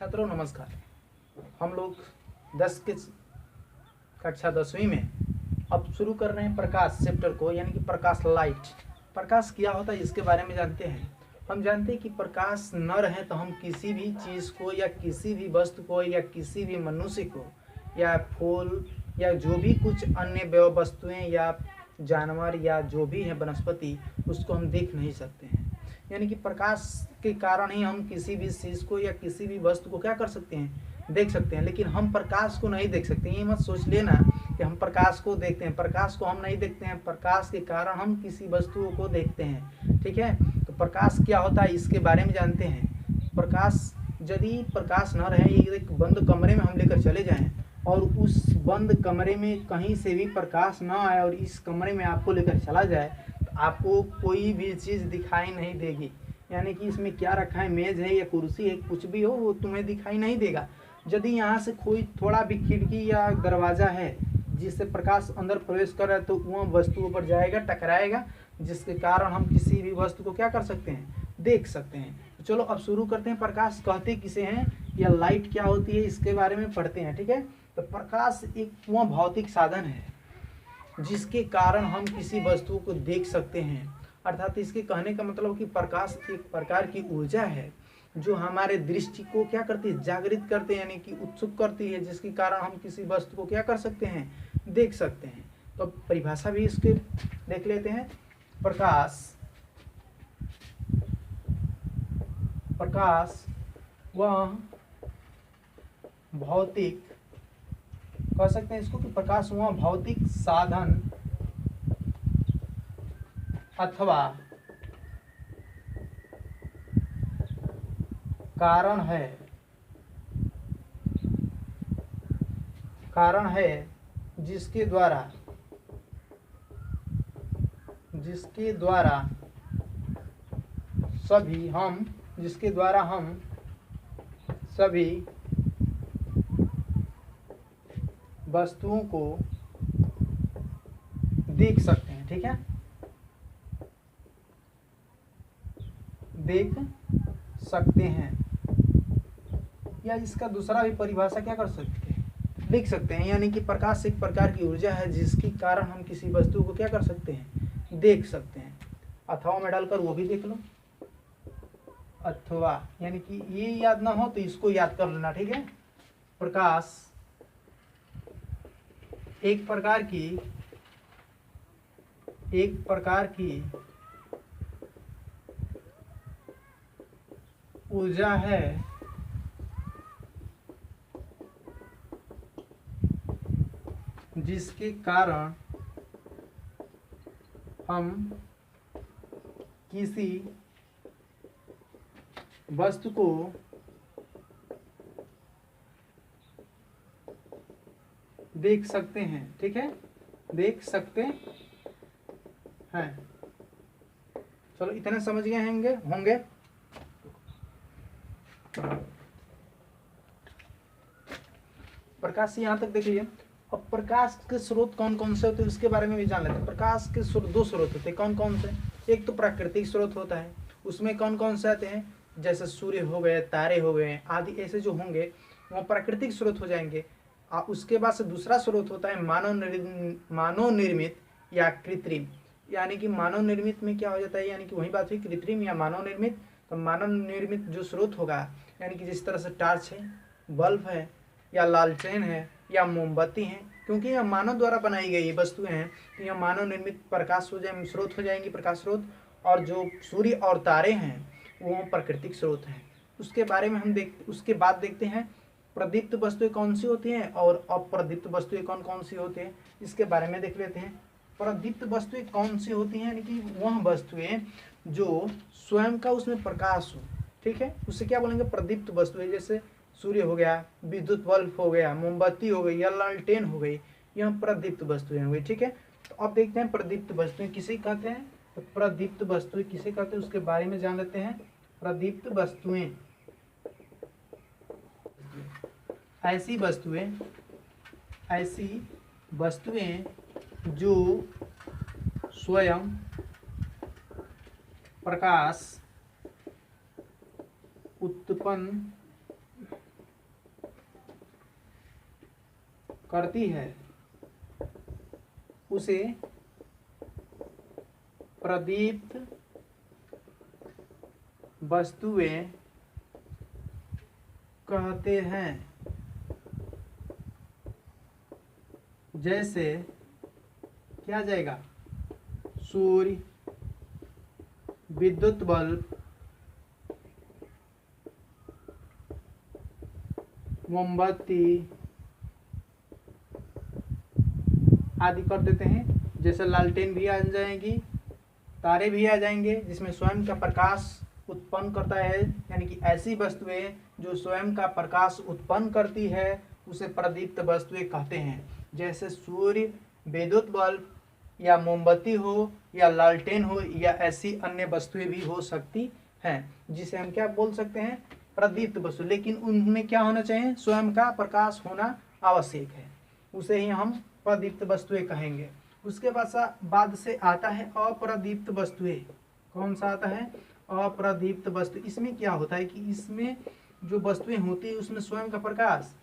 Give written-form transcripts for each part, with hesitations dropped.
छात्रों नमस्कार। हम लोग 10 के कक्षा 10वीं में अब शुरू कर रहे हैं प्रकाश चैप्टर को, यानी कि प्रकाश लाइट। प्रकाश क्या होता है इसके बारे में जानते हैं। हम जानते हैं कि प्रकाश न रहे तो हम किसी भी चीज़ को या किसी भी वस्तु को या किसी भी मनुष्य को या फूल या जो भी कुछ अन्य वस्तुएं या जानवर या जो भी है वनस्पति, उसको हम देख नहीं सकते हैं। यानी कि प्रकाश के कारण ही हम किसी भी चीज़ को या किसी भी वस्तु को क्या कर सकते हैं, देख सकते हैं। लेकिन हम प्रकाश को नहीं देख सकते। ये मत सोच लेना कि हम प्रकाश को देखते हैं। प्रकाश को हम नहीं देखते हैं, प्रकाश के कारण हम किसी वस्तुओं को देखते हैं। ठीक है, तो प्रकाश क्या होता है इसके बारे में जानते हैं। प्रकाश, यदि प्रकाश न रहे, एक बंद कमरे में हम लेकर चले जाएं और उस बंद कमरे में कहीं से भी प्रकाश न आए और इस कमरे में आपको लेकर चला जाए तो आपको कोई भी चीज़ दिखाई नहीं देगी। यानी कि इसमें क्या रखा है, मेज है या कुर्सी है, कुछ भी हो वो तुम्हें दिखाई नहीं देगा। यदि यहाँ से कोई थोड़ा भी खिड़की या दरवाज़ा है जिससे प्रकाश अंदर प्रवेश कर रहा है तो वह वस्तुओं पर जाएगा, टकराएगा, जिसके कारण हम किसी भी वस्तु को क्या कर सकते हैं, देख सकते हैं। तो चलो अब शुरू करते हैं। प्रकाश कहते किसे हैं या लाइट क्या होती है इसके बारे में पढ़ते हैं। ठीक है, तो प्रकाश एक वह भौतिक साधन है जिसके कारण हम किसी वस्तु को देख सकते हैं। अर्थात इसके कहने का मतलब कि प्रकाश एक प्रकार की ऊर्जा है जो हमारे दृष्टि को क्या करती है, जागृत करते हैं, यानी कि उत्सुक करती है, जिसके कारण हम किसी वस्तु को क्या कर सकते हैं, देख सकते हैं। तो परिभाषा भी इसके देख लेते हैं। प्रकाश वह भौतिक, कह सकते हैं इसको कि प्रकाश वह भौतिक साधन अथवा कारण है जिसके द्वारा हम सभी वस्तुओं को देख सकते हैं। ठीक है, देख सकते हैं, या इसका दूसरा भी परिभाषा क्या कर सकते हैं, लिख सकते हैं। यानी कि प्रकाश एक प्रकार की ऊर्जा है जिसके कारण हम किसी वस्तु को क्या कर सकते हैं, देख सकते हैं। अथवा में डालकर वो भी देख लो, अथवा, यानी कि ये याद ना हो तो इसको याद कर लेना। ठीक है, प्रकाश एक प्रकार की ऊर्जा है जिसके कारण हम किसी वस्तु को देख सकते हैं। ठीक है, देख सकते हैं। चलो इतने समझ गए होंगे। प्रकाश यहाँ तक देख लीजिए। अब प्रकाश के स्रोत कौन कौन से होते हैं उसके बारे में भी जान लेते हैं। प्रकाश के दो स्रोत होते हैं। कौन कौन से? एक तो प्राकृतिक स्रोत होता है, उसमें कौन कौन से आते हैं, जैसे सूर्य हो गए, तारे हो गए आदि, ऐसे जो होंगे वो प्राकृतिक स्रोत हो जाएंगे। उसके बाद से दूसरा स्रोत होता है मानव निर्मित या कृत्रिम। यानी कि मानव निर्मित में क्या हो जाता है, यानी कि वही बात हुई कृत्रिम या मानव निर्मित। तो मानव निर्मित जो स्रोत होगा, यानी कि जिस तरह से टॉर्च है, बल्ब है, या लालटेन है, या मोमबत्ती है, क्योंकि यह मानव द्वारा बनाई गई वस्तुएं हैं तो यह मानव निर्मित प्रकाश स्रोत हो जाएंगी, प्रकाश स्रोत। और जो सूर्य और तारे हैं वो प्राकृतिक स्रोत हैं। उसके बारे में हम उसके बाद देखते हैं प्रदीप्त वस्तुएं कौन सी होती हैं और अप्रदीप्त वस्तुएं कौन कौन सी होती हैं, इसके बारे में देख लेते हैं। प्रदीप्त वस्तुएं कौन सी होती हैं, यानी कि वह वस्तुएं जो स्वयं का उसमें प्रकाश हो। ठीक है, उससे क्या बोलेंगे, प्रदीप्त वस्तुएं। जैसे सूर्य हो गया, विद्युत बल्ब हो गया, मोमबत्ती हो गई या लालटेन हो गई, यह प्रदीप्त वस्तुएं हो गई। ठीक है, तो अब देखते हैं प्रदीप्त वस्तुएं किसे कहते हैं। तो प्रदीप्त वस्तुएं किसे कहते हैं उसके बारे में जान लेते हैं। प्रदीप्त वस्तुएं ऐसी वस्तुएं जो स्वयं प्रकाश उत्पन्न करती है उसे प्रदीप्त वस्तुएं कहते हैं। जैसे क्या आ जाएगा, सूर्य, विद्युत बल्ब, मोमबत्ती आदि कर देते हैं। जैसे लालटेन भी आ जाएंगी, तारे भी आ जाएंगे, जिसमें स्वयं का प्रकाश उत्पन्न करता है, यानी कि ऐसी वस्तुएं जो स्वयं का प्रकाश उत्पन्न करती है उसे प्रदीप्त वस्तुएं कहते हैं। जैसे सूर्य, विद्युत बल्ब या मोमबत्ती हो या लालटेन हो या ऐसी अन्य वस्तुएं भी हो सकती हैं, जिसे हम क्या बोल सकते हैं, प्रदीप्त वस्तु। लेकिन उनमें क्या होना चाहिए, स्वयं का प्रकाश होना आवश्यक है, उसे ही हम प्रदीप्त वस्तुएं कहेंगे। उसके बाद से आता है अप्रदीप्त वस्तुएं। कौन सा आता है, अप्रदीप्त वस्तु। इसमें क्या होता है कि इसमें जो वस्तुएं होती है उसमें स्वयं का प्रकाश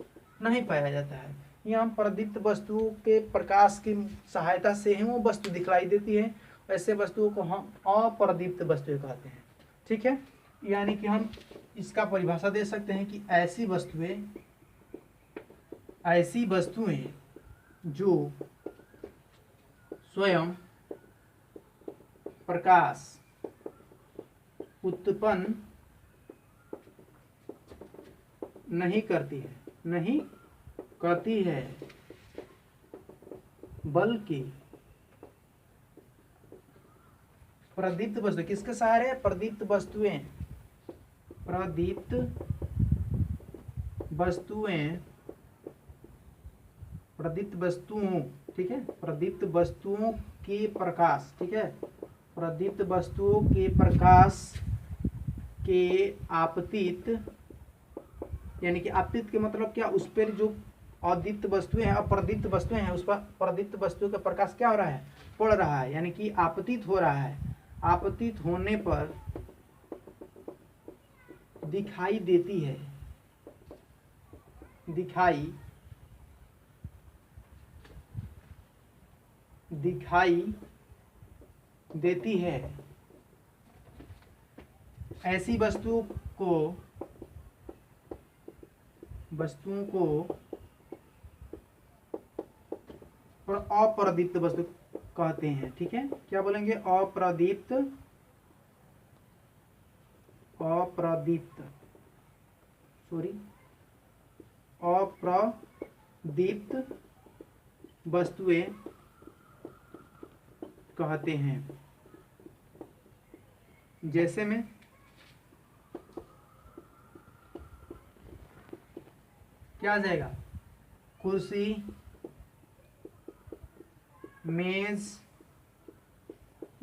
नहीं पाया जाता है। यहाँ प्रदीप्त वस्तुओं के प्रकाश की सहायता से ही वो वस्तु दिखलाई देती है, ऐसे वस्तुओं को हम अप्रदीप्त वस्तुएं कहते हैं। ठीक है, यानी कि हम इसका परिभाषा दे सकते हैं कि ऐसी वस्तुएं जो स्वयं प्रकाश उत्पन्न नहीं करती है बल्कि प्रदीप्त वस्तु, किसके सहारे, प्रदीप्त वस्तुओं, ठीक है, प्रदीप्त वस्तुओं के प्रकाश, ठीक है, प्रदीप्त वस्तुओं के प्रकाश के आपतित, यानी कि आपतित के मतलब क्या, उस पर जो अदीप्त वस्तुएं हैं, अप्रदीप्त वस्तुएं हैं, उस पर प्रदीप्त वस्तुओं का प्रकाश क्या हो रहा है, पड़ रहा है, यानी कि आपतित हो रहा है। आपतित होने पर दिखाई देती है, दिखाई देती है। ऐसी वस्तुओं को अप्रदीप्त वस्तु कहते हैं। ठीक है, क्या बोलेंगे, अप्रदीप्त वस्तुएं कहते हैं। जैसे में क्या आ जाएगा, कुर्सी, मेज,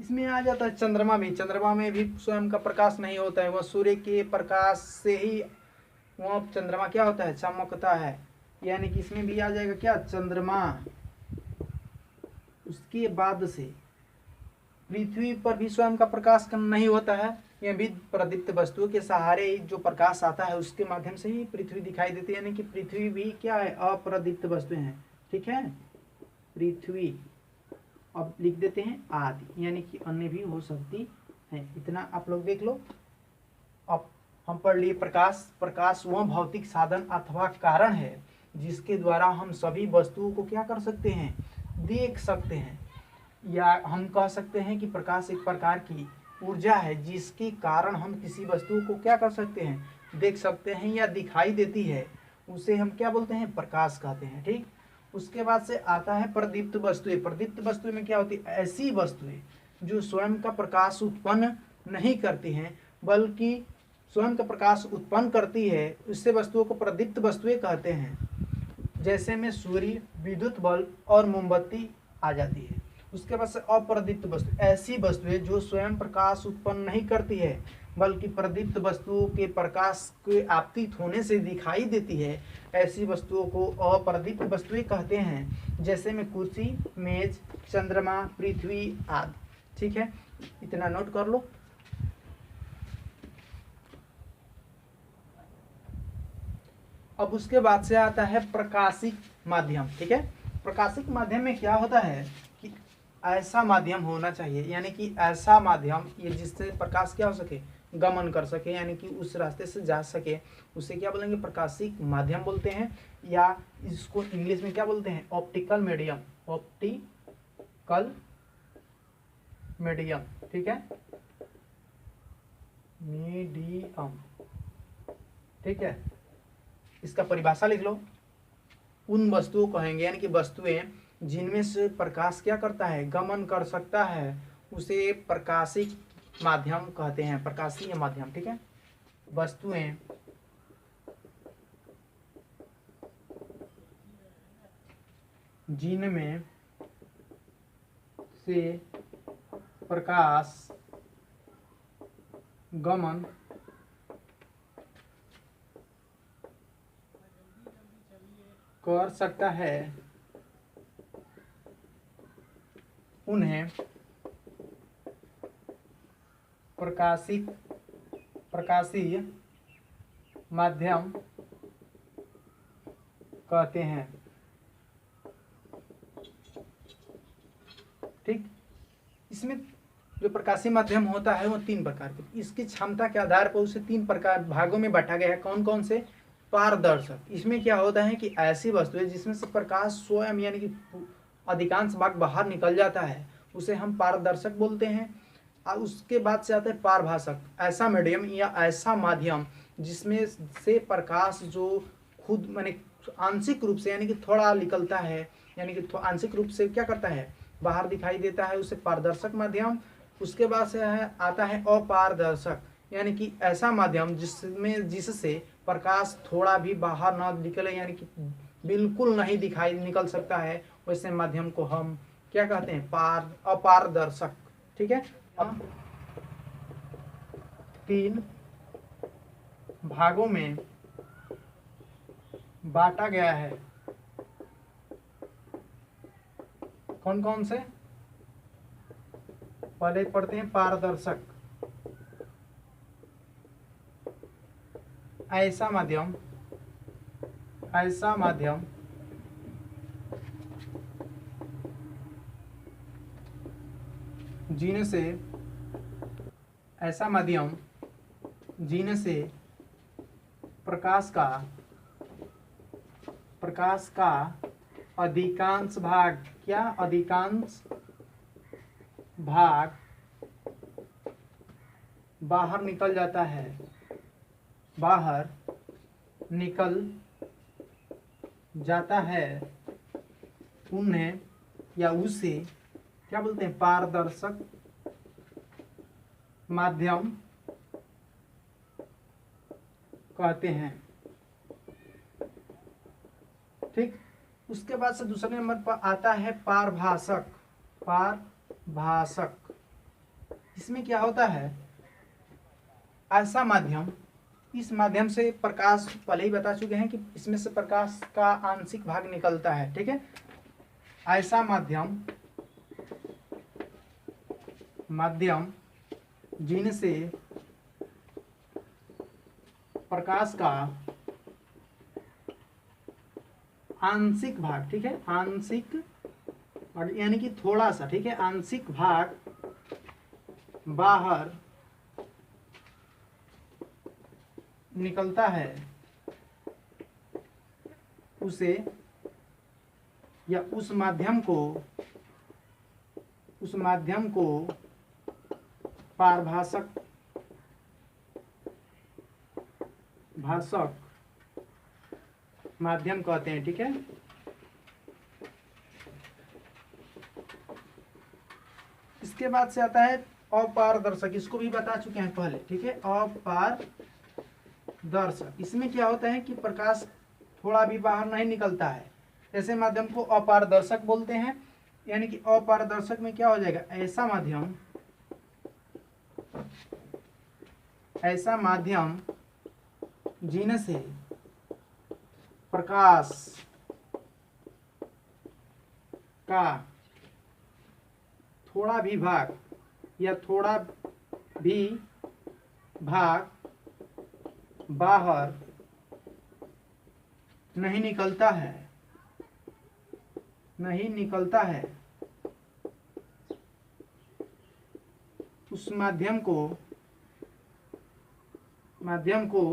इसमें आ जाता है चंद्रमा भी। चंद्रमा में भी स्वयं का प्रकाश नहीं होता है, वह सूर्य के प्रकाश से ही वह चंद्रमा क्या होता है, चमकता है, यानी कि इसमें भी आ जाएगा क्या, चंद्रमा। उसके बाद से पृथ्वी पर भी स्वयं का प्रकाश कम नहीं होता है, यह भी प्रदीप्त वस्तुओं के सहारे जो प्रकाश आता है उसके माध्यम से ही पृथ्वी दिखाई देती है, यानी कि पृथ्वी भी क्या है, अप्रदीप्त वस्तुएं हैं। ठीक है, पृथ्वी, अब लिख देते हैं आदि, यानी कि अन्य भी हो सकती है। इतना आप लोग देख लो। अब हम पढ़ लिए प्रकाश वह भौतिक साधन अथवा कारण है जिसके द्वारा हम सभी वस्तुओं को क्या कर सकते हैं, देख सकते हैं, या हम कह सकते हैं कि प्रकाश एक प्रकार की ऊर्जा है जिसके कारण हम किसी वस्तु को क्या कर सकते हैं, देख सकते हैं या दिखाई देती है, उसे हम क्या बोलते हैं, प्रकाश कहते हैं। ठीक, उसके बाद से आता है प्रदीप्त वस्तुएं। प्रदीप्त वस्तुएं में क्या होती है, ऐसी वस्तुएं जो स्वयं का प्रकाश उत्पन्न नहीं करती हैं बल्कि स्वयं का प्रकाश उत्पन्न करती है, उससे वस्तुओं को प्रदीप्त वस्तुएं कहते हैं। जैसे में सूर्य, विद्युत बल्ब और मोमबत्ती आ जाती है। उसके बाद से अप्रदीप्त वस्तु, ऐसी वस्तुएं जो स्वयं प्रकाश उत्पन्न नहीं करती है बल्कि प्रदीप्त वस्तुओं के प्रकाश के आपतित होने से दिखाई देती है, ऐसी वस्तुओं को अप्रदीप्त वस्तुएं कहते हैं। जैसे में कुर्सी, मेज, चंद्रमा, पृथ्वी आदि। ठीक है, इतना नोट कर लो। अब उसके बाद से आता है प्रकाशिक माध्यम। ठीक है, प्रकाशिक माध्यम में क्या होता है कि ऐसा माध्यम होना चाहिए, यानी कि ऐसा माध्यम ये जिससे प्रकाश क्या हो सके, गमन कर सके, यानी कि उस रास्ते से जा सके, उसे क्या बोलेंगे, प्रकाशिक माध्यम बोलते हैं, या इसको इंग्लिश में क्या बोलते हैं, ऑप्टिकल मीडियम, ऑप्टिकल मीडियम। ठीक है, मीडियम। ठीक है, इसका परिभाषा लिख लो। उन वस्तुओं कहेंगे, यानी कि वस्तुएं जिनमें से प्रकाश क्या करता है, गमन कर सकता है, उसे प्रकाशिक माध्यम कहते हैं, प्रकाशीय माध्यम। ठीक है, वस्तुएं जिनमें से प्रकाश गमन कर सकता है उन्हें प्रकाशीय माध्यम कहते हैं। ठीक, इसमें जो प्रकाशीय माध्यम होता है वो 3 प्रकार के, इसकी क्षमता के आधार पर उसे 3 प्रकार भागों में बांटा गया है। कौन कौन से? पारदर्शक, इसमें क्या होता है कि ऐसी वस्तुएं जिसमें से प्रकाश स्वयं यानी कि अधिकांश भाग बाहर निकल जाता है, उसे हम पारदर्शक बोलते हैं। और उसके बाद से आता है पारभाषक, ऐसा मीडियम या ऐसा माध्यम जिसमें से प्रकाश जो खुद माने आंशिक रूप से यानी कि थोड़ा निकलता है, यानी कि आंशिक रूप से क्या करता है, बाहर दिखाई देता है, उसे पारदर्शक माध्यम। उसके बाद से आता है अपारदर्शक, यानी कि ऐसा माध्यम जिससे प्रकाश थोड़ा भी बाहर ना निकले, यानी कि बिल्कुल नहीं दिखाई निकल सकता है, वैसे माध्यम को हम क्या कहते हैं, अपारदर्शक। ठीक है, अब 3 भागों में बांटा गया है। कौन कौन से? पहले पढ़ते हैं पारदर्शक, ऐसा माध्यम जिनसे ऐसा माध्यम जिनसे प्रकाश का अधिकांश भाग, क्या अधिकांश भाग बाहर निकल जाता है, बाहर निकल जाता है, उन्हें या उसे क्या बोलते हैं, पारदर्शक माध्यम कहते हैं। ठीक, उसके बाद से दूसरे नंबर पर आता है पारभाषक। इसमें क्या होता है, ऐसा माध्यम, इस माध्यम से प्रकाश, पहले ही बता चुके हैं कि इसमें से प्रकाश का आंशिक भाग निकलता है। ठीक है, ऐसा माध्यम जिनसे प्रकाश का आंशिक भाग, ठीक है, आंशिक और यानी कि थोड़ा सा, ठीक है, आंशिक भाग बाहर निकलता है, उसे या उस माध्यम को पारभाषक माध्यम कहते हैं। ठीक है, इसके बाद से आता है अपारदर्शक, इसको भी बता चुके हैं पहले। ठीक है, अपारदर्शक, इसमें क्या होता है कि प्रकाश थोड़ा भी बाहर नहीं निकलता है, ऐसे माध्यम को अपारदर्शक बोलते हैं। यानी कि अपारदर्शक में क्या हो जाएगा, ऐसा माध्यम जिनसे प्रकाश का थोड़ा भी भाग बाहर नहीं निकलता है, नहीं निकलता है, उस माध्यम को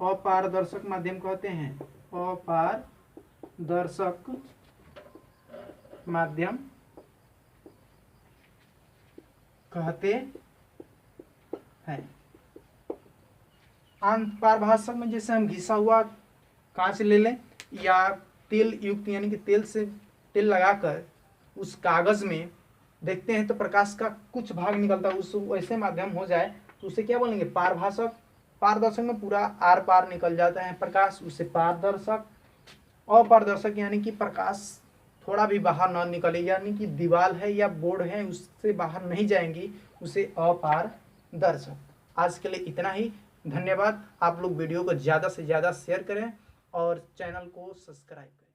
अपारदर्शक माध्यम कहते हैं। अपारदर्शक माध्यम कहते हैं। पारभाषक में जैसे हम घिसा हुआ कांच ले लें या तेल युक्त यानी कि तेल लगाकर उस कागज में देखते हैं तो प्रकाश का कुछ भाग निकलता है, उस वैसे माध्यम हो जाए तो उसे क्या बोलेंगे? पारभाषक। पारदर्शक में पूरा आर पार निकल जाता है प्रकाश, उसे पारदर्शक। अपारदर्शक यानी कि प्रकाश थोड़ा भी बाहर न निकले, यानी कि दीवार है या बोर्ड है उससे बाहर नहीं जाएंगी, उसे अपारदर्शक। आज के लिए इतना ही। धन्यवाद। आप लोग वीडियो को ज़्यादा से ज़्यादा शेयर करें और चैनल को सब्सक्राइब करें।